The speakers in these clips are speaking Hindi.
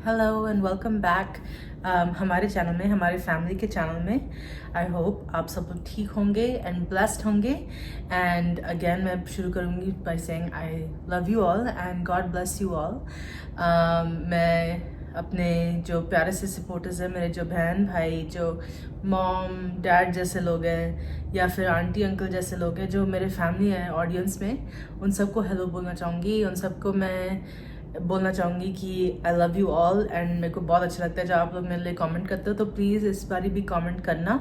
हेलो एंड वेलकम बैक हमारे चैनल में, हमारे फैमिली के चैनल में। आई होप आप सब लोग ठीक होंगे एंड ब्लेस्ड होंगे। एंड अगेन मैं शुरू करूँगी by saying I love you all and God bless you all. मैं अपने जो प्यारे से सपोर्टर्स हैं, मेरे जो बहन भाई, जो मॉम डैड जैसे लोग हैं या फिर आंटी अंकल जैसे लोग हैं, जो मेरे फैमिली है ऑडियंस में, उन सबको हेलो बोलना चाहूँगी। उन सबको मैं बोलना चाहूँगी कि I love you all and मेरे को बहुत अच्छा लगता है जब आप लोग मेरे लिए कमेंट करते हो, तो प्लीज़ इस बारी भी कमेंट करना।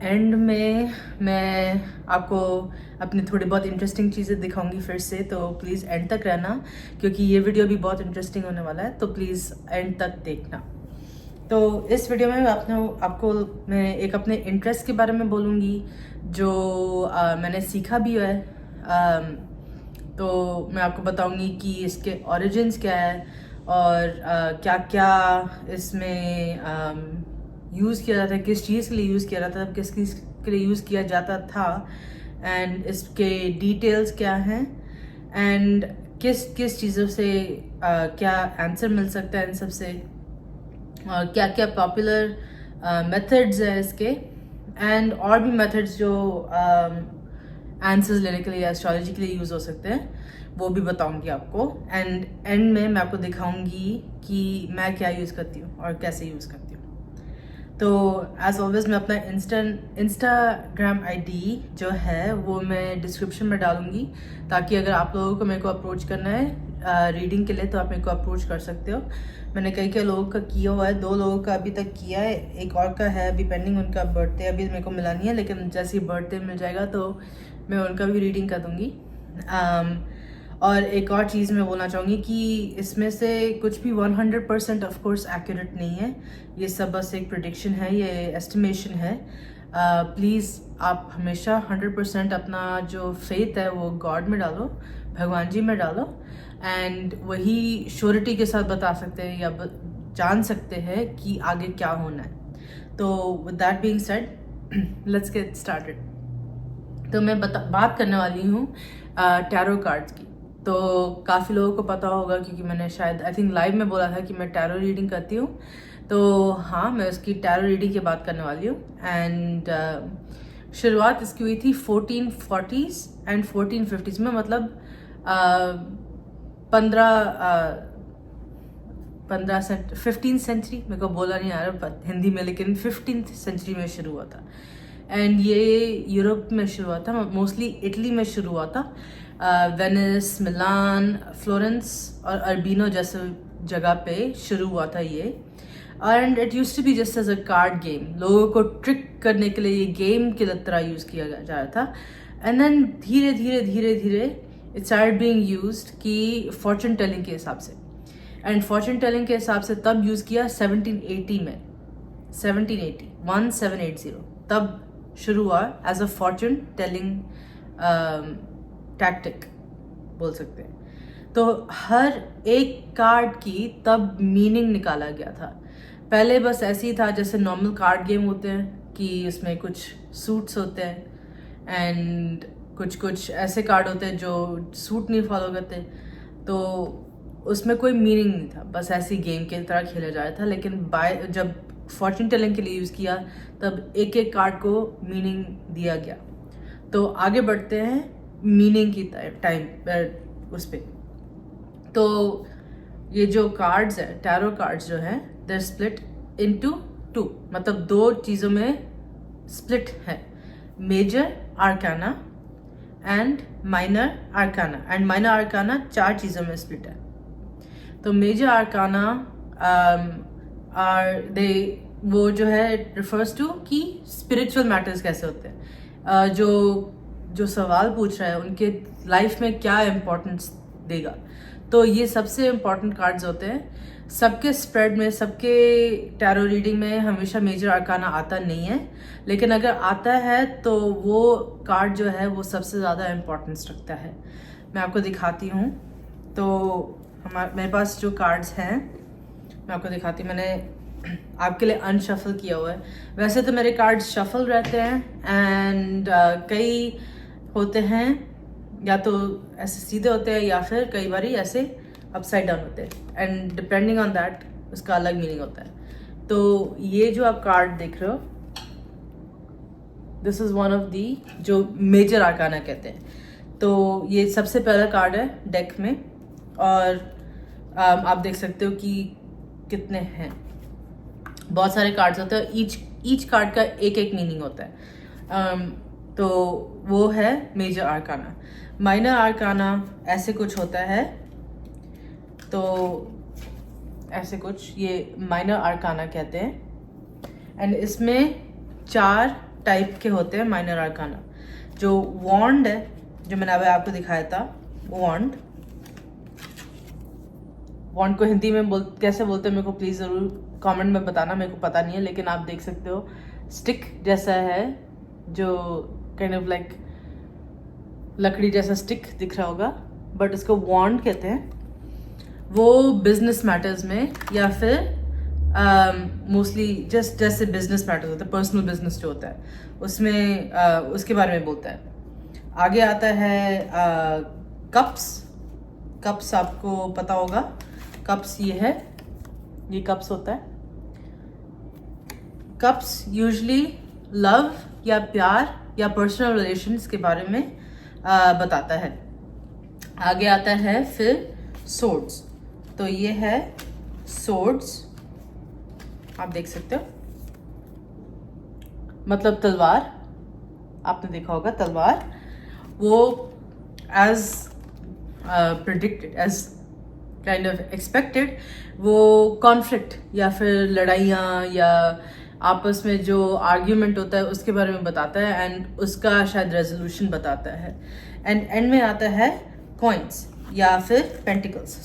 एंड में मैं आपको अपनी थोड़ी बहुत इंटरेस्टिंग चीज़ें दिखाऊंगी फिर से, तो प्लीज़ एंड तक रहना क्योंकि ये वीडियो भी बहुत इंटरेस्टिंग होने वाला है, तो प्लीज़ एंड तक देखना। तो इस वीडियो में आपको मैं एक अपने इंटरेस्ट के बारे में बोलूँगी जो मैंने सीखा भी है। तो मैं आपको बताऊंगी कि इसके ओरिजिन्स क्या है और क्या क्या इसमें यूज़ किया जाता है, किस चीज़ के लिए यूज़ किया जाता है, किस चीज़ के लिए यूज़ किया जाता था, एंड इसके डिटेल्स क्या हैं, एंड किस किस चीज़ों से क्या आंसर मिल सकता है इन सब से, और क्या क्या पॉपुलर मेथड्स है इसके, एंड और भी मेथड्स जो आंसर्स लेने के लिए एस्ट्रोलॉजी के लिए यूज़ हो सकते हैं, वो भी बताऊंगी आपको। एंड में मैं आपको दिखाऊंगी कि मैं क्या यूज़ करती हूँ और कैसे यूज़ करती हूँ। तो एज ऑलवेज मैं अपना इंस्टाग्राम आईडी जो है वो मैं डिस्क्रिप्शन में डालूंगी, ताकि अगर आप लोगों को मेरे को अप्रोच करना है रीडिंग के लिए तो आप मेरे को अप्रोच कर सकते हो। मैंने कई कई लोगों का किया हुआ है, 2 लोगों का अभी तक किया है, एक और का है अभी पेंडिंग, उनका बर्थडे अभी मेरे को मिला नहीं है, लेकिन जैसे ही बर्थडे मिल जाएगा तो मैं उनका भी रीडिंग कर दूँगी। और एक और चीज़ मैं बोलना चाहूँगी कि इसमें से कुछ भी 100% ऑफकोर्स एक्यूरेट नहीं है, ये सब बस एक प्रिडिक्शन है, ये एस्टिमेशन है। प्लीज़ आप हमेशा 100% अपना जो फेथ है वो गॉड में डालो, भगवान जी में डालो, एंड वही श्योरिटी के साथ बता सकते हैं या जान सकते हैं कि आगे क्या होना है। तो with that being said let's get started. तो मैं बात करने वाली हूँ टैरो कार्ड्स की। तो काफ़ी लोगों को पता होगा क्योंकि मैंने शायद आई थिंक लाइव में बोला था कि मैं टैरो रीडिंग करती हूँ। तो हाँ, मैं उसकी टैरो रीडिंग की बात करने वाली हूँ। एंड शुरुआत इसकी हुई थी 1440s एंड 1450s में, मतलब 15th सेंचुरी, मेरे को बोला नहीं आ रहा हिंदी में, लेकिन 15th सेंचुरी में शुरू हुआ था। एंड ये यूरोप में शुरू हुआ था, मोस्टली इटली में शुरू हुआ था। वेनिस, मिलान, फ्लोरेंस और अर्बिनो जैसे जगह पे शुरू हुआ था ये। And it used to be just as a card game, लोगों को ट्रिक करने के लिए ये गेम की तरह यूज़ किया जा रहा था। एंड देन धीरे धीरे धीरे धीरे इट स्टार्टेड बीइंग यूज्ड कि फॉर्चून टेलिंग के हिसाब से। एंड फॉर्चून टेलिंग के हिसाब से तब यूज़ किया 1780 में, 1780 तब शुरू हुआ as a fortune telling tactic बोल सकते हैं। तो हर एक कार्ड की तब मीनिंग निकाला गया था। पहले बस ऐसे ही था जैसे नॉर्मल कार्ड गेम होते हैं कि उसमें कुछ सूट्स होते हैं एंड कुछ कुछ ऐसे कार्ड होते हैं जो सूट नहीं फॉलो करते, तो उसमें कोई मीनिंग नहीं था, बस ऐसी गेम की तरह खेला जा रहा था। लेकिन जब फॉर्चून टेलिंग के लिए यूज़ किया तब एक एक कार्ड को मीनिंग दिया गया। तो आगे बढ़ते हैं मीनिंग की टाइम उस पर। तो ये जो कार्ड्स है, टैरो कार्ड्स जो हैं, दे आर स्प्लिट इनटू 2, मतलब 2 चीज़ों में स्प्लिट है, major arcana and minor arcana. And minor arcana 4 चीज़ों में स्प्लिट है। तो मेजर आर्काना वो जो है रिफर्स टू कि स्पिरिचुअल मैटर्स कैसे होते हैं, जो सवाल पूछ रहा है उनके लाइफ में क्या इम्पोर्टेंस देगा। तो ये सबसे इम्पोर्टेंट कार्ड्स होते हैं। सबके स्प्रेड में, सबके टैरो रीडिंग में हमेशा मेजर आर्काना आता नहीं है, लेकिन अगर आता है तो वो कार्ड जो है वो सबसे ज़्यादा इम्पोर्टेंस रखता है। मैं आपको दिखाती हूँ। तो मेरे पास जो कार्ड्स हैं मैं आपको दिखाती हूँ। मैंने आपके लिए अनशफल किया हुआ है। वैसे तो मेरे कार्ड्स शफल रहते हैं एंड कई होते हैं या तो ऐसे सीधे होते हैं या फिर कई बारी ऐसे अपसाइड डाउन होते हैं, एंड डिपेंडिंग ऑन दैट उसका अलग मीनिंग होता है। तो ये जो आप कार्ड देख रहे हो, this is one of the जो मेजर आर्काना कहते हैं। तो ये सबसे पहला कार्ड है डेक में, और आप देख सकते हो कि कितने हैं, बहुत सारे कार्ड्स होते हैं, ईच कार्ड का एक एक मीनिंग होता है। तो वो है मेजर आर्काना। माइनर आर्काना ऐसे कुछ होता है, तो ऐसे कुछ ये माइनर आर्काना कहते हैं, एंड इसमें 4 टाइप के होते हैं माइनर आर्काना। जो वॉन्ड है, जो मैंने अभी आपको दिखाया था, वॉन्ड को हिंदी में कैसे बोलते हैं मेरे को प्लीज़ ज़रूर कमेंट में बताना, मेरे को पता नहीं है, लेकिन आप देख सकते हो स्टिक जैसा है, जो काइंड ऑफ लाइक लकड़ी जैसा स्टिक दिख रहा होगा, बट इसको वॉन्ड कहते हैं। वो बिजनेस मैटर्स में या फिर मोस्टली जैसे बिजनेस मैटर्स होता है, पर्सनल बिजनेस जो होता है उसमें उसके बारे में बोलता है। आगे आता है कप्स आपको पता होगा, कप्स ये है, ये कप्स होता है। कप्स यूजुअली लव या प्यार या पर्सनल रिलेशंस के बारे में बताता है। आगे आता है फिर सोर्ड्स, तो ये है सोर्ड्स, आप देख सकते हो, मतलब तलवार, आपने देखा होगा तलवार। वो as predicted, as kind of expected, वो कॉन्फ्लिक्ट या फिर लड़ाइयाँ या आपस में जो आर्ग्यूमेंट होता है उसके बारे में बताता है, एंड उसका शायद रेजोल्यूशन बताता है। एंड में आता है कॉइन्स या फिर पेंटिकल्स,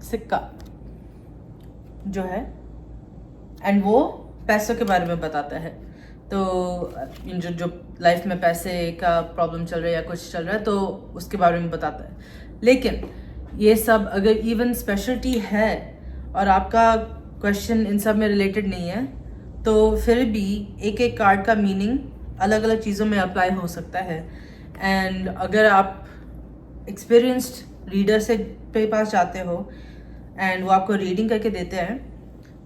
सिक्का जो है, एंड वो पैसों के बारे में बताता है। तो जो लाइफ में पैसे का प्रॉब्लम चल रहा है या कुछ चल रहा है तो उसके बारे में बताता है। लेकिन ये सब अगर इवन स्पेशलिटी है और आपका क्वेश्चन इन सब में रिलेटेड नहीं है, तो फिर भी एक एक कार्ड का मीनिंग अलग अलग चीज़ों में अप्लाई हो सकता है। एंड अगर आप एक्सपीरियंस्ड रीडर से पे पास जाते हो एंड वो आपको रीडिंग करके देते हैं,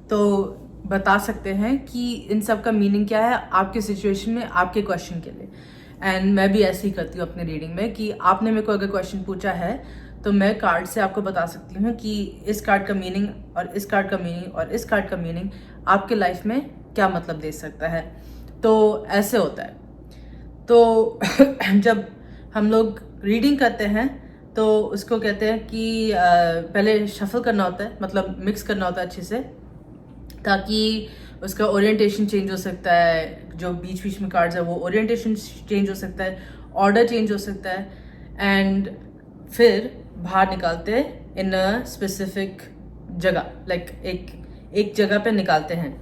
तो बता सकते हैं कि इन सब का मीनिंग क्या है आपके सिचुएशन में, आपके क्वेश्चन के लिए। एंड मैं भी ऐसे ही करती हूँ अपने रीडिंग में कि आपने मेरे को अगर क्वेश्चन पूछा है तो मैं कार्ड से आपको बता सकती हूँ कि इस कार्ड का मीनिंग और इस कार्ड का मीनिंग और इस कार्ड का मीनिंग आपके लाइफ में क्या मतलब दे सकता है। तो ऐसे होता है। तो जब हम लोग रीडिंग करते हैं तो उसको कहते हैं कि पहले शफल करना होता है, मतलब मिक्स करना होता है अच्छे से, ताकि उसका ओरिएंटेशन चेंज हो सकता है। जो बीच बीच में कार्ड्स है वो ओरिएंटेशन चेंज हो सकता है, ऑर्डर चेंज हो सकता है, एंड फिर बाहर निकालते हैं इन अ स्पेसिफिक जगह, लाइक एक जगह पे निकालते हैं।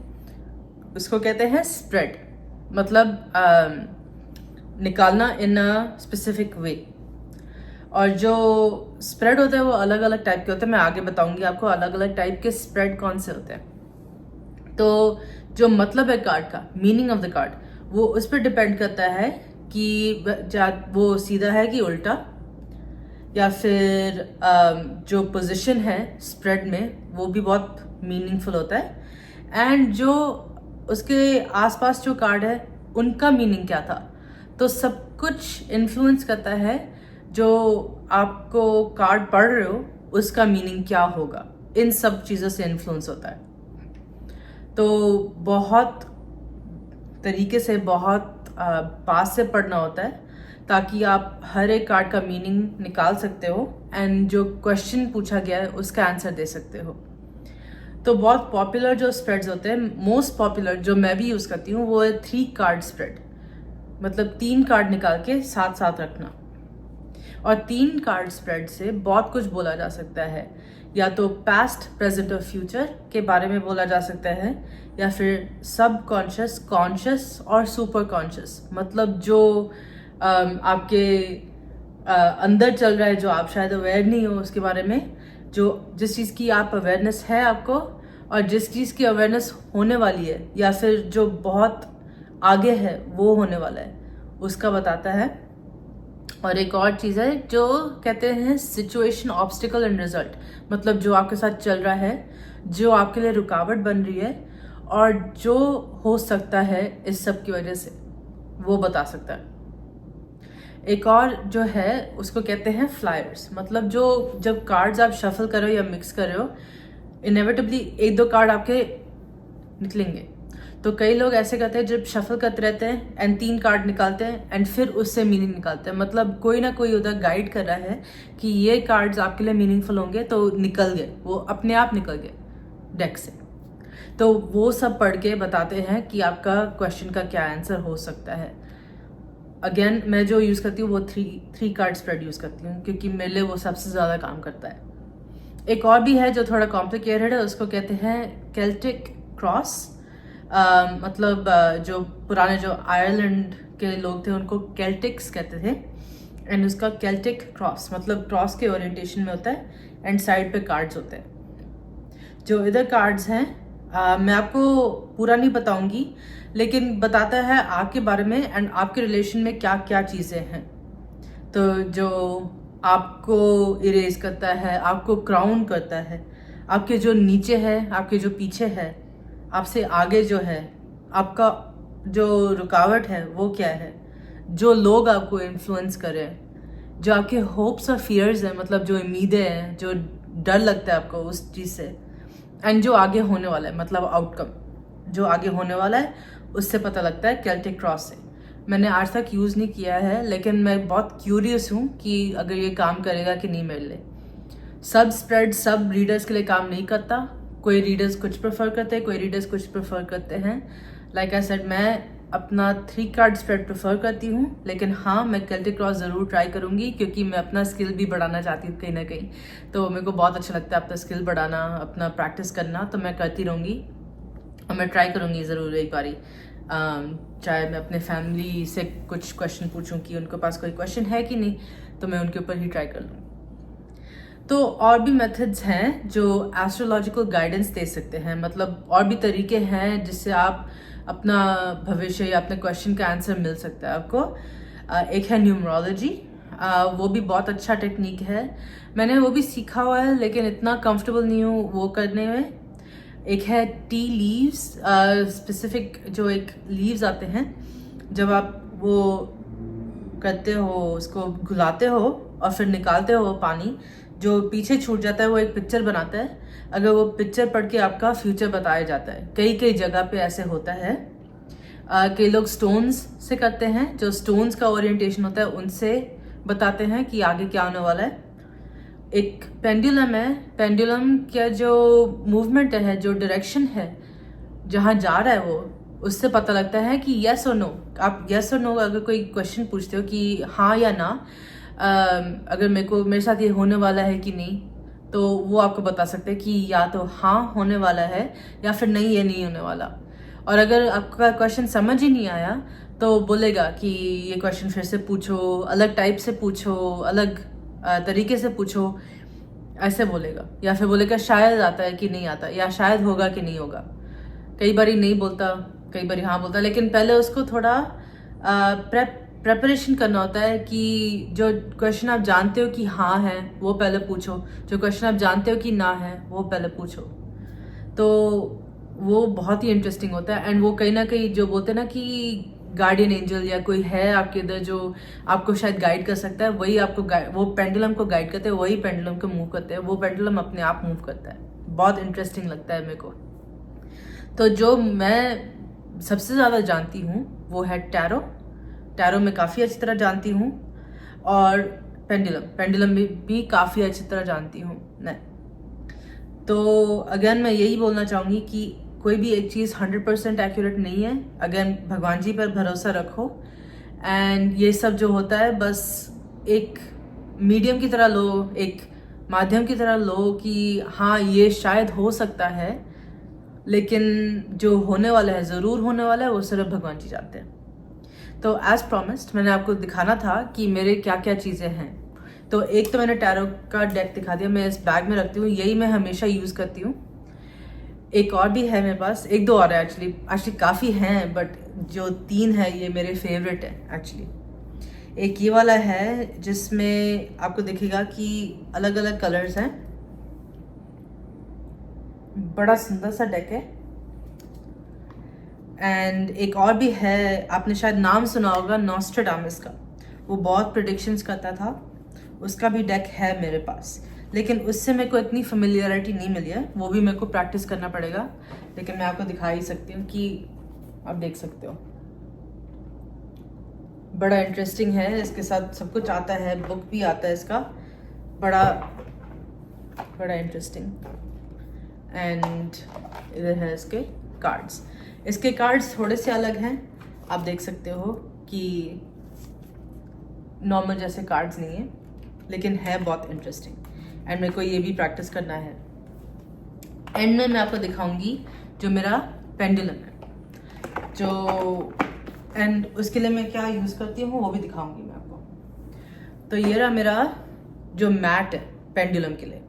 उसको कहते हैं स्प्रेड, मतलब निकालना इन अ स्पेसिफिक वे। और जो स्प्रेड होता है वो अलग अलग टाइप के होते हैं, मैं आगे बताऊंगी आपको अलग अलग टाइप के स्प्रेड कौन से होते हैं। तो जो मतलब है कार्ड का, मीनिंग ऑफ द कार्ड, वो उस पर डिपेंड करता है कि वो सीधा है कि उल्टा, या फिर जो पोजीशन है स्प्रेड में वो भी बहुत मीनिंगफुल होता है। एंड जो उसके आसपास जो कार्ड है उनका मीनिंग क्या था, तो सब कुछ इन्फ्लुएंस करता है जो आपको कार्ड पढ़ रहे हो उसका मीनिंग क्या होगा, इन सब चीज़ों से इन्फ्लुएंस होता है। तो बहुत तरीके से, बहुत पास से पढ़ना होता है ताकि आप हर एक कार्ड का मीनिंग निकाल सकते हो एंड जो क्वेश्चन पूछा गया है उसका आंसर दे सकते हो। तो बहुत पॉपुलर जो स्प्रेड्स होते हैं, मोस्ट पॉपुलर जो मैं भी यूज़ करती हूँ वो है 3 कार्ड स्प्रेड, मतलब 3 कार्ड निकाल के साथ साथ रखना। और 3 कार्ड स्प्रेड से बहुत कुछ बोला जा सकता है, या तो पास्ट, प्रेजेंट और फ्यूचर के बारे में बोला जा सकता है, या फिर सब कॉन्शियस, कॉन्शियस और सुपर कॉन्शियस, मतलब जो आपके अंदर चल रहा है, जो आप शायद अवेयर नहीं हो उसके बारे में, जो जिस चीज़ की आप अवेयरनेस है आपको, और जिस चीज़ की अवेयरनेस होने वाली है या फिर जो बहुत आगे है वो होने वाला है, उसका बताता है। और एक और चीज़ है जो कहते हैं सिचुएशन, ऑब्स्टिकल एंड रिजल्ट, मतलब जो आपके साथ चल रहा है, जो आपके लिए रुकावट बन रही है और जो हो सकता है इस सब की वजह से, वो बता सकता है। एक और जो है उसको कहते हैं फ्लायर्स, मतलब जो जब कार्ड्स आप शफल कर रहे हो या मिक्स कर रहे हो, इनएविटेबली एक दो कार्ड आपके निकलेंगे। तो कई लोग ऐसे करते हैं जब शफल करते रहते हैं एंड 3 कार्ड निकालते हैं एंड फिर उससे मीनिंग निकालते हैं, मतलब कोई ना कोई उधर गाइड कर रहा है कि ये कार्ड्स आपके लिए मीनिंगफुल होंगे, तो निकल गए, वो अपने आप निकल गए डेक से। तो वो सब पढ़ के बताते हैं कि आपका क्वेश्चन का क्या आंसर हो सकता है। अगेन मैं जो यूज़ करती हूँ वो थ्री कार्ड स्प्रेड यूज़ करती हूँ, क्योंकि मेरे लिए वो सबसे ज़्यादा काम करता है। एक और भी है जो थोड़ा कॉम्प्लिकेटेड है, उसको कहते हैं केल्टिक क्रॉस। मतलब जो पुराने जो आयरलैंड के लोग थे उनको केल्टिक्स कहते थे, एंड उसका केल्टिक क्रॉस मतलब क्रॉस के ओरिएंटेशन में होता है एंड साइड पे कार्ड्स होते हैं। जो इधर कार्ड्स हैं मैं आपको पूरा नहीं बताऊंगी, लेकिन बताता है आपके बारे में एंड आपके रिलेशन में क्या क्या चीज़ें हैं। तो जो आपको इरेज करता है, आपको क्राउन करता है, आपके जो नीचे है, आपके जो पीछे है, आपसे आगे जो है, आपका जो रुकावट है वो क्या है, जो लोग आपको इन्फ्लुएंस करें, जो आपके होप्स और फियर्स हैं, मतलब जो उम्मीदें हैं, जो डर लगता है आपको उस चीज़ से, एंड जो आगे होने वाला है, मतलब आउटकम जो आगे होने वाला है उससे पता लगता है केल्टिक क्रॉस से। मैंने आज तक यूज़ नहीं किया है, लेकिन मैं बहुत क्यूरियस हूँ कि अगर ये काम करेगा कि नहीं मेरे लिए। सब स्प्रेड सब रीडर्स के लिए काम नहीं करता, कोई रीडर्स कुछ प्रेफर करते हैं, कोई रीडर्स कुछ प्रेफर करते हैं। लाइक आई सेड, मैं अपना 3 कार्ड स्प्रेड प्रेफर करती हूँ, लेकिन हाँ मैं केल्टिक क्रॉस ज़रूर ट्राई करूँगी, क्योंकि मैं अपना स्किल भी बढ़ाना चाहती हूँ कहीं ना कहीं। तो मेरे को बहुत अच्छा लगता है अपना स्किल बढ़ाना, अपना प्रैक्टिस करना, तो मैं करती रहूँगी और मैं ट्राई करूँगी ज़रूर एक बारी। चाहे मैं अपने फैमिली से कुछ क्वेश्चन पूछूं कि उनके पास कोई क्वेश्चन है कि नहीं, तो मैं उनके ऊपर ही ट्राई कर लूँ। तो और भी मेथड्स हैं जो एस्ट्रोलॉजिकल गाइडेंस दे सकते हैं, मतलब और भी तरीके हैं जिससे आप अपना भविष्य या अपने क्वेश्चन का आंसर मिल सकता है आपको। एक है न्यूमरोलॉजी, वो भी बहुत अच्छा टेक्निक है, मैंने वो भी सीखा हुआ है, लेकिन इतना कंफर्टेबल नहीं हूँ वो करने में। एक है टी लीव्स, स्पेसिफिक जो एक लीव्स आते हैं, जब आप वो करते हो, उसको घुलाते हो और फिर निकालते हो पानी, जो पीछे छूट जाता है वो एक पिक्चर बनाता है। अगर वो पिक्चर पढ़ के आपका फ्यूचर बताया जाता है, कई कई जगह पे ऐसे होता है। कई लोग स्टोन्स से करते हैं, जो स्टोन्स का ओरिएंटेशन होता है उनसे बताते हैं कि आगे क्या होने वाला है। एक पेंडुलम है, पेंडुलम का जो मूवमेंट है, जो डायरेक्शन है, जहाँ जा रहा है वो, उससे पता लगता है कि यस और नो। आप यस और नो अगर कोई क्वेश्चन पूछते हो कि हाँ या ना, अगर मेरे साथ ये होने वाला है कि नहीं, तो वो आपको बता सकते हैं कि या तो हाँ होने वाला है या फिर नहीं, ये नहीं होने वाला। और अगर आपका क्वेश्चन समझ ही नहीं आया तो बोलेगा कि ये क्वेश्चन फिर से पूछो, अलग टाइप से पूछो, अलग तरीके से पूछो, ऐसे बोलेगा। या फिर बोलेगा शायद आता है कि नहीं आता, या शायद होगा कि नहीं होगा। कई बारी नहीं बोलता, कई बारी हाँ बोलता, लेकिन पहले उसको थोड़ा प्रेपरेशन करना होता है कि जो क्वेश्चन आप जानते हो कि हाँ है वो पहले पूछो, जो क्वेश्चन आप जानते हो कि ना है वो पहले पूछो। तो वो बहुत ही इंटरेस्टिंग होता है। एंड वो कहीं ना कहीं जो बोलते हैं ना कि गार्डियन एंजल या कोई है आपके इधर जो आपको शायद गाइड कर सकता है, वही आपको वो पेंडुलम को गाइड करते हैं, वही पेंडुलम को मूव करते हैं, वो पेंडुलम अपने आप मूव करता है। बहुत इंटरेस्टिंग लगता है मेरे को। तो जो मैं सबसे ज़्यादा जानती हूँ वो है टैरो। टैरो में काफ़ी अच्छी तरह जानती हूँ, और पेंडुलम भी काफ़ी अच्छी तरह जानती हूँ मैं। तो अगेन मैं यही बोलना चाहूँगी कि कोई भी एक चीज़ 100% एक्यूरेट नहीं है। अगेन भगवान जी पर भरोसा रखो, एंड ये सब जो होता है बस एक मीडियम की तरह लो, एक माध्यम की तरह लो कि हाँ ये शायद हो सकता है, लेकिन जो होने वाला है, ज़रूर होने वाला है, वो सिर्फ भगवान जी जानते हैं। तो एज प्रॉमिस्ड मैंने आपको दिखाना था कि मेरे क्या क्या चीज़ें हैं। तो एक तो मैंने टैरो का डेक दिखा दिया, मैं इस बैग में रखती हूँ, यही मैं हमेशा यूज़ करती हूँ। एक और भी है मेरे पास, एक दो और है एक्चुअली काफ़ी हैं, बट जो 3 है ये मेरे फेवरेट है एक्चुअली। एक ये वाला है जिसमें आपको दिखेगा कि अलग अलग कलर्स हैं। बड़ा सुंदर सा डेक है। एंड एक और भी है, आपने शायद नाम सुना होगा नॉस्ट्राडामस का, वो बहुत प्रेडिक्शंस करता था, उसका भी डेक है मेरे पास, लेकिन उससे मेरे को इतनी फेमिलियरिटी नहीं मिली है, वो भी मेरे को प्रैक्टिस करना पड़ेगा। लेकिन मैं आपको दिखा ही सकती हूँ कि आप देख सकते हो, बड़ा इंटरेस्टिंग है। इसके साथ सब कुछ आता है, बुक भी आता है इसका, बड़ा इंटरेस्टिंग। एंड इधर है इसके कार्ड्स। इसके कार्ड्स थोड़े से अलग हैं, आप देख सकते हो कि नॉर्मल जैसे कार्ड्स नहीं है, लेकिन है बहुत इंटरेस्टिंग। एंड मेरे को ये भी प्रैक्टिस करना है। एंड में मैं आपको दिखाऊंगी जो मेरा पेंडुलम है, जो एंड उसके लिए मैं क्या यूज़ करती हूँ वो भी दिखाऊंगी मैं आपको। तो ये रहा मेरा जो मैट है पेंडुलम के लिए,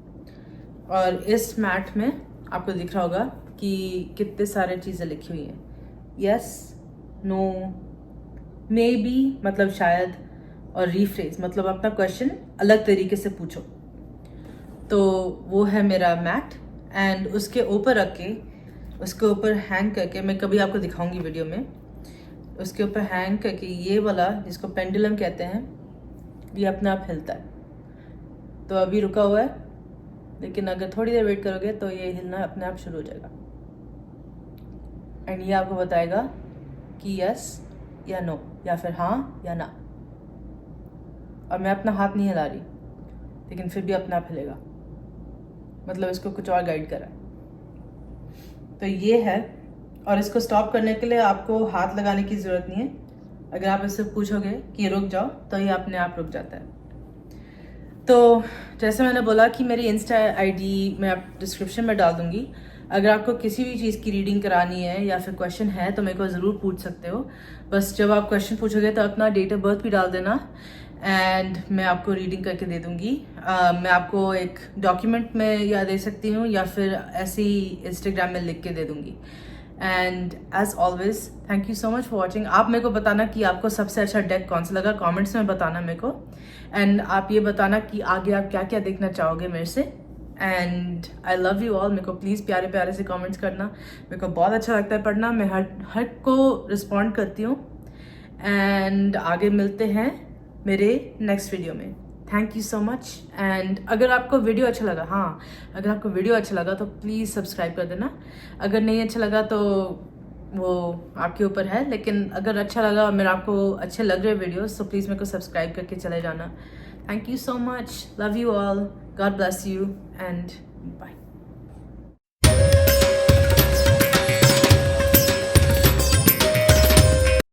और इस मैट में आपको दिख रहा होगा कि कितने सारे चीज़ें लिखी हुई हैं, यस, नो, मे बी मतलब शायद, और रीफ्रेज मतलब अपना क्वेश्चन अलग तरीके से पूछो। तो वो है मेरा मैट। एंड उसके ऊपर रख के, उसके ऊपर हैंग करके, मैं कभी आपको दिखाऊंगी वीडियो में, उसके ऊपर हैंग करके ये वाला जिसको पेंडुलम कहते हैं, ये अपने आप हिलता है। तो अभी रुका हुआ है, लेकिन अगर थोड़ी देर वेट करोगे तो ये हिलना अपने आप शुरू हो जाएगा। एंड ये आपको बताएगा कि यस या नो, या फिर हाँ या ना। और मैं अपना हाथ नहीं हिला रही, लेकिन फिर भी अपने आप हिलेगा, मतलब इसको कुछ और गाइड करा है। तो ये है, और इसको स्टॉप करने के लिए आपको हाथ लगाने की ज़रूरत नहीं है। अगर आप इससे पूछोगे कि रुक जाओ, तो ये अपने आप रुक जाता है। तो जैसे मैंने बोला कि मेरी इंस्टा आईडी मैं आप डिस्क्रिप्शन में डाल दूंगी। अगर आपको किसी भी चीज़ की रीडिंग करानी है या फिर क्वेश्चन है तो मेरे को ज़रूर पूछ सकते हो। बस जब आप क्वेश्चन पूछोगे तो अपना डेट ऑफ बर्थ भी डाल देना, एंड मैं आपको रीडिंग करके दे दूंगी। मैं आपको एक डॉक्यूमेंट में या दे सकती हूँ, या फिर ऐसे ही इंस्टाग्राम में लिख के दे दूंगी। And as always thank you so much for watching. आप मेरे को बताना कि आपको सबसे अच्छा डेक कौन सा लगा, कमेंट्स में बताना मेरे को। एंड आप ये बताना कि आगे आप क्या क्या देखना चाहोगे मेरे से। And I love you all. मेरे को प्लीज़ प्यारे प्यारे से कमेंट्स करना, मेरे को बहुत अच्छा लगता है पढ़ना। मैं हर को रिस्पॉन्ड करती हूँ। एंड आगे मिलते हैं मेरे नेक्स्ट वीडियो में। Thank you so much. And अगर आपको वीडियो अच्छा लगा, हाँ, अगर आपको वीडियो अच्छा लगा तो प्लीज़ सब्सक्राइब कर देना। अगर नहीं अच्छा लगा तो वो आपके ऊपर है, लेकिन अगर अच्छा लगा और मेरा आपको अच्छे लग रहे वीडियोस तो प्लीज़ मेरे को सब्सक्राइब करके चले जाना। Thank you so much. Love you all. God bless you and bye.